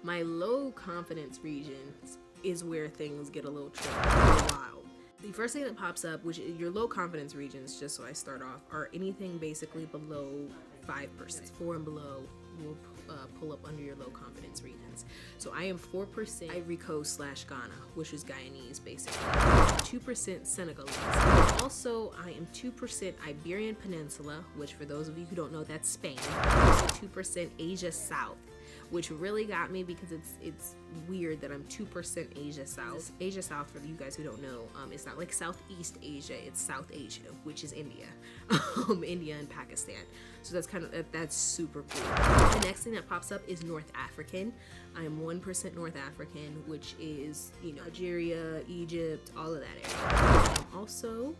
My low confidence regions is where things get a little tricky, wild. The first thing that pops up, which is your low confidence regions, just so I start off, are anything basically below 5%. 4 and below will pull up under your low confidence regions. So I am 4% Ivory Coast / Ghana, which is Guyanese basically. 2% Senegalese. Also, I am 2% Iberian Peninsula, which for those of you who don't know, that's Spain. Also 2% Asia South, which really got me because it's weird that I'm 2% Asia South. Asia South, for you guys who don't know, it's not like Southeast Asia, it's South Asia, which is India. India and Pakistan. So that's super cool. The next thing that pops up is North African. I am 1% North African, which is, Algeria, Egypt, all of that area. I'm also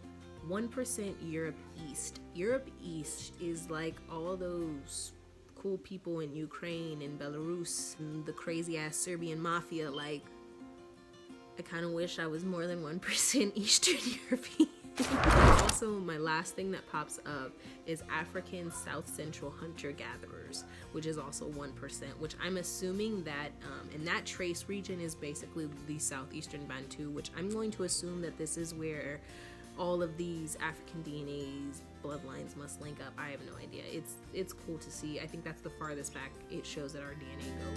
1% Europe East. Europe East is like all those cool people in Ukraine and Belarus and the crazy ass Serbian mafia. Like, I kind of wish I was more than 1% Eastern European. Also, my last thing that pops up is African South Central hunter-gatherers, which is also 1%, which I'm assuming that, and that trace region is basically the southeastern Bantu, which I'm going to assume that this is where all of these African DNAs bloodlines must link up. I have no idea. It's cool to see. I think that's the farthest back it shows that our DNA goes.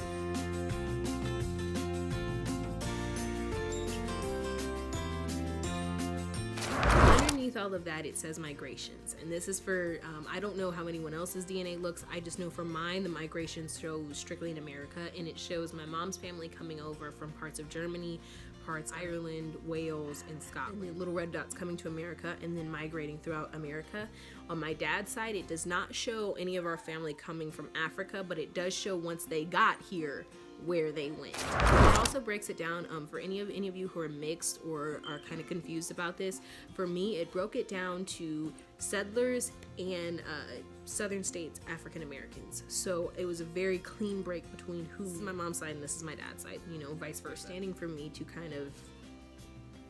Underneath all of that, it says migrations, and this is for I don't know how anyone else's DNA looks. I just know for mine, the migrations show strictly in America, and it shows my mom's family coming over from parts of Germany, parts Ireland, Wales, and Scotland. And the little red dots coming to America and then migrating throughout America. On my dad's side, it does not show any of our family coming from Africa, but it does show once they got here where they went. It also breaks it down for any of you who are mixed or are kind of confused about this. For me, it broke it down to settlers and southern states African Americans. So it was a very clean break between this is my mom's side and this is my dad's side, vice versa. Standing for me to kind of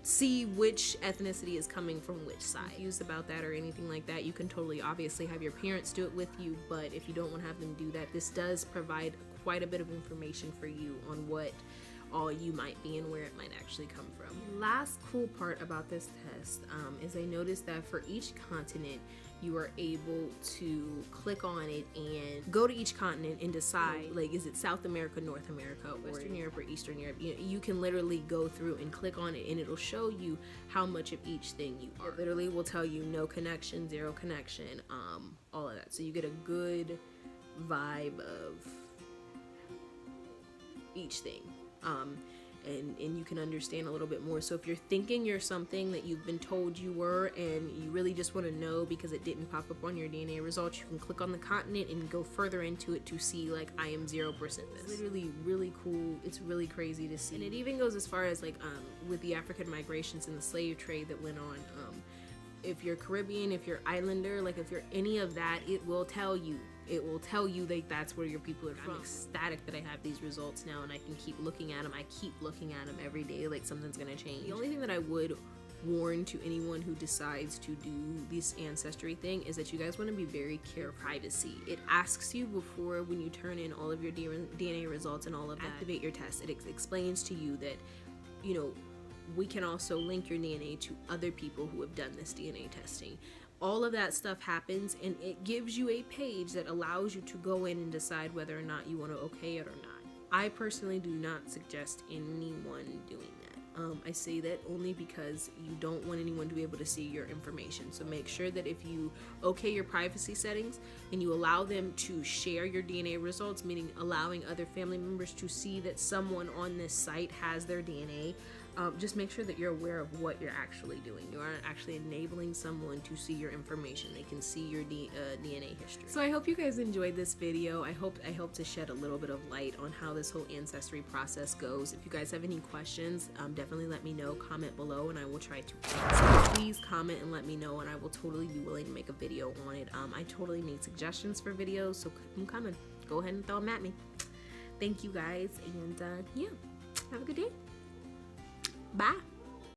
see which ethnicity is coming from which side. Confused about that or anything like that, you can totally obviously have your parents do it with you, but if you don't want to have them do that, this does provide quite a bit of information for you on what all you might be and where it might actually come from. The last cool part about this test is I noticed that for each continent, you are able to click on it and go to each continent and decide, like, is it South America, North America, Western Europe, or Eastern Europe? You can literally go through and click on it and it'll show you how much of each thing you are. It literally will tell you no connection, 0 connection, all of that. So you get a good vibe of each thing. And you can understand a little bit more. So if you're thinking you're something that you've been told you were and you really just want to know because it didn't pop up on your DNA results, you can click on the continent and go further into it to see, like, I am 0% this. It's literally really cool. It's really crazy to see. And it even goes as far as, like, with the African migrations and the slave trade that went on. If you're Caribbean, if you're Islander, like, if you're any of that, it will tell you. It will tell you that that's where your people are from. I'm ecstatic that I have these results now and I can keep looking at them. I keep looking at them every day like something's gonna change. The only thing that I would warn to anyone who decides to do this ancestry thing is that you guys want to be very careful of privacy. It asks you before, when you turn in all of your DNA results and all of that, activate your test. It explains to you that, we can also link your DNA to other people who have done this DNA testing. All of that stuff happens and it gives you a page that allows you to go in and decide whether or not you want to okay it or not. I personally do not suggest anyone doing that. I say that only because you don't want anyone to be able to see your information. So make sure that if you okay your privacy settings and you allow them to share your DNA results, meaning allowing other family members to see that someone on this site has their DNA, just make sure that you're aware of what you're actually doing. You aren't actually enabling someone to see your information. They can see your DNA history. So I hope you guys enjoyed this video. I hope to shed a little bit of light on how this whole ancestry process goes. If you guys have any questions, definitely let me know. Comment below and I will try to answer. Please comment and let me know and I will totally be willing to make a video on it. I totally need suggestions for videos, so keep them coming. Go ahead and throw them at me. Thank you guys, and yeah, have a good day. Bye.